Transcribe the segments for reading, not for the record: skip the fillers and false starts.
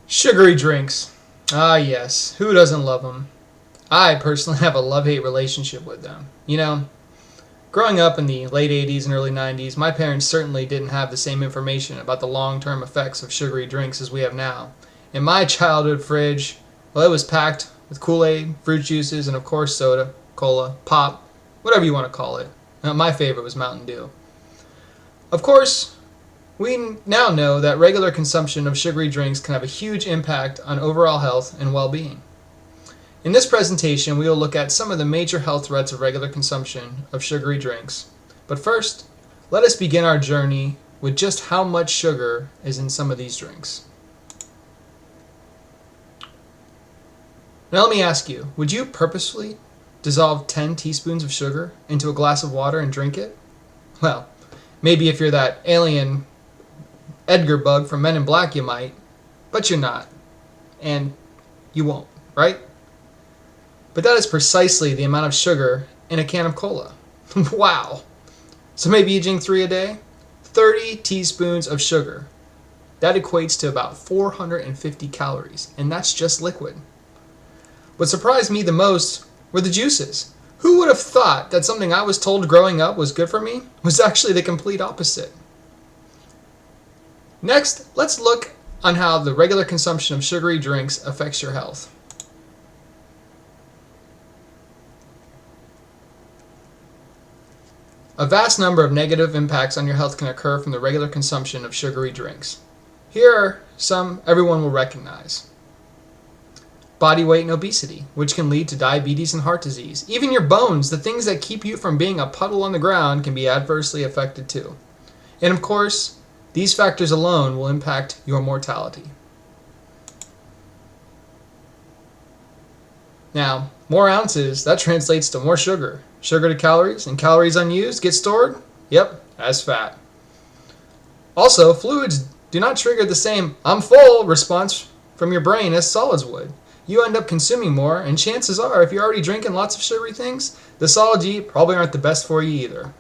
Sugary drinks. Ah, yes. Who doesn't love them? I personally have a love-hate relationship with them. Growing up in the late 80s and early 90s, my parents certainly didn't have the same information about the long-term effects of sugary drinks as we have now. In my childhood fridge, well, it was packed with Kool-Aid, fruit juices, and of course soda, cola, pop, whatever you want to call it. My favorite was Mountain Dew. Of course, we now know that regular consumption of sugary drinks can have a huge impact on overall health and well-being. In this presentation, we will look at some of the major health threats of regular consumption of sugary drinks. But first, let us begin our journey with just how much sugar is in some of these drinks. Now let me ask you, would you purposefully dissolve 10 teaspoons of sugar into a glass of water and drink it? Well, maybe if you're that alien Edgar bug from Men in Black you might, but you're not. And you won't, right? But that is precisely the amount of sugar in a can of cola. Wow. So maybe you drink 3 a day? 30 teaspoons of sugar. That equates to about 450 calories, and that's just liquid. What surprised me the most were the juices. Who would have thought that something I was told growing up was good for me was actually the complete opposite? Next, let's look on how the regular consumption of sugary drinks affects your health. A vast number of negative impacts on your health can occur from the regular consumption of sugary drinks. Here are some everyone will recognize. Body weight and obesity, which can lead to diabetes and heart disease. Even your bones, the things that keep you from being a puddle on the ground, can be adversely affected too. And of course, these factors alone will impact your mortality. Now, more ounces, that translates to more sugar. Sugar to calories, and calories unused get stored, yep, as fat. Also, fluids do not trigger the same "I'm full" response from your brain as solids would. You end up consuming more, and chances are, if you're already drinking lots of sugary things, the solids you eat probably aren't the best for you either.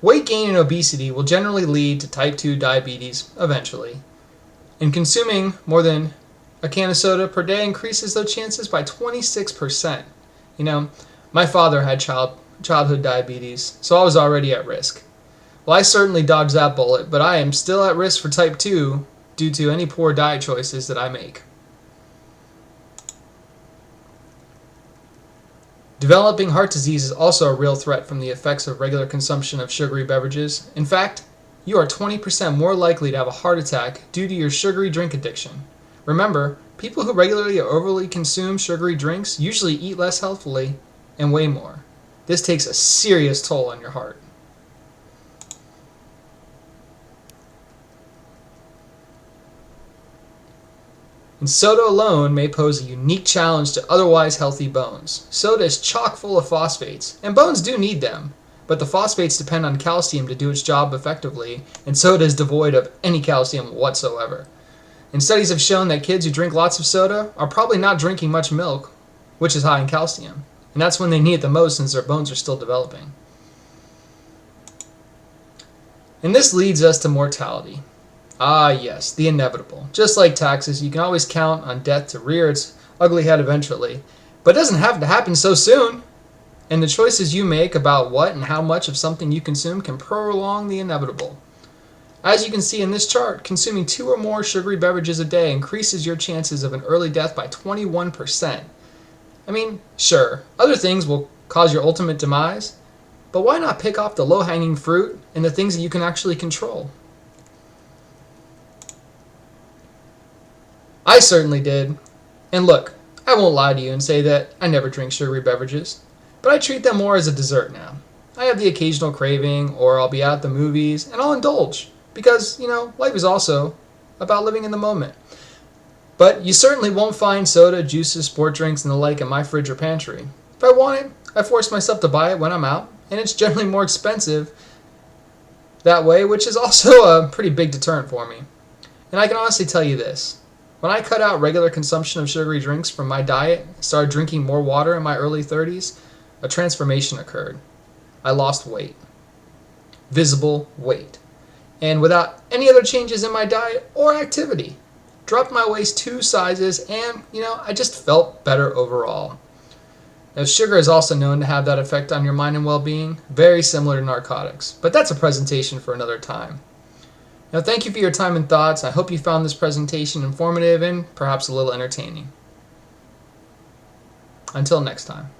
Weight gain and obesity will generally lead to type 2 diabetes eventually. And consuming more than a can of soda per day increases those chances by 26%. My father had childhood diabetes, so I was already at risk. Well, I certainly dodged that bullet, but I am still at risk for type 2 due to any poor diet choices that I make. Developing heart disease is also a real threat from the effects of regular consumption of sugary beverages. In fact, you are 20% more likely to have a heart attack due to your sugary drink addiction. Remember, people who regularly or overly consume sugary drinks usually eat less healthfully and weigh more. This takes a serious toll on your heart. And soda alone may pose a unique challenge to otherwise healthy bones. Soda is chock full of phosphates, and bones do need them, but the phosphates depend on calcium to do its job effectively, and soda is devoid of any calcium whatsoever. And studies have shown that kids who drink lots of soda are probably not drinking much milk, which is high in calcium, and that's when they need it the most since their bones are still developing. And this leads us to mortality. Ah, yes, the inevitable. Just like taxes, you can always count on death to rear its ugly head eventually, but it doesn't have to happen so soon. And the choices you make about what and how much of something you consume can prolong the inevitable. As you can see in this chart, consuming 2 or more sugary beverages a day increases your chances of an early death by 21%. Sure, other things will cause your ultimate demise, but why not pick off the low-hanging fruit and the things that you can actually control? I certainly did. And look, I won't lie to you and say that I never drink sugary beverages, but I treat them more as a dessert now. I have the occasional craving, or I'll be out at the movies, and I'll indulge, because, life is also about living in the moment. But you certainly won't find soda, juices, sport drinks, and the like in my fridge or pantry. If I want it, I force myself to buy it when I'm out, and it's generally more expensive that way, which is also a pretty big deterrent for me. And I can honestly tell you this. When I cut out regular consumption of sugary drinks from my diet, started drinking more water in my early 30s, a transformation occurred. I lost weight. Visible weight. and without any other changes in my diet or activity. Dropped my waist 2 sizes, and I just felt better overall. Now, sugar is also known to have that effect on your mind and well-being, very similar to narcotics, but that's a presentation for another time. Now, thank you for your time and thoughts. I hope you found this presentation informative and perhaps a little entertaining. Until next time.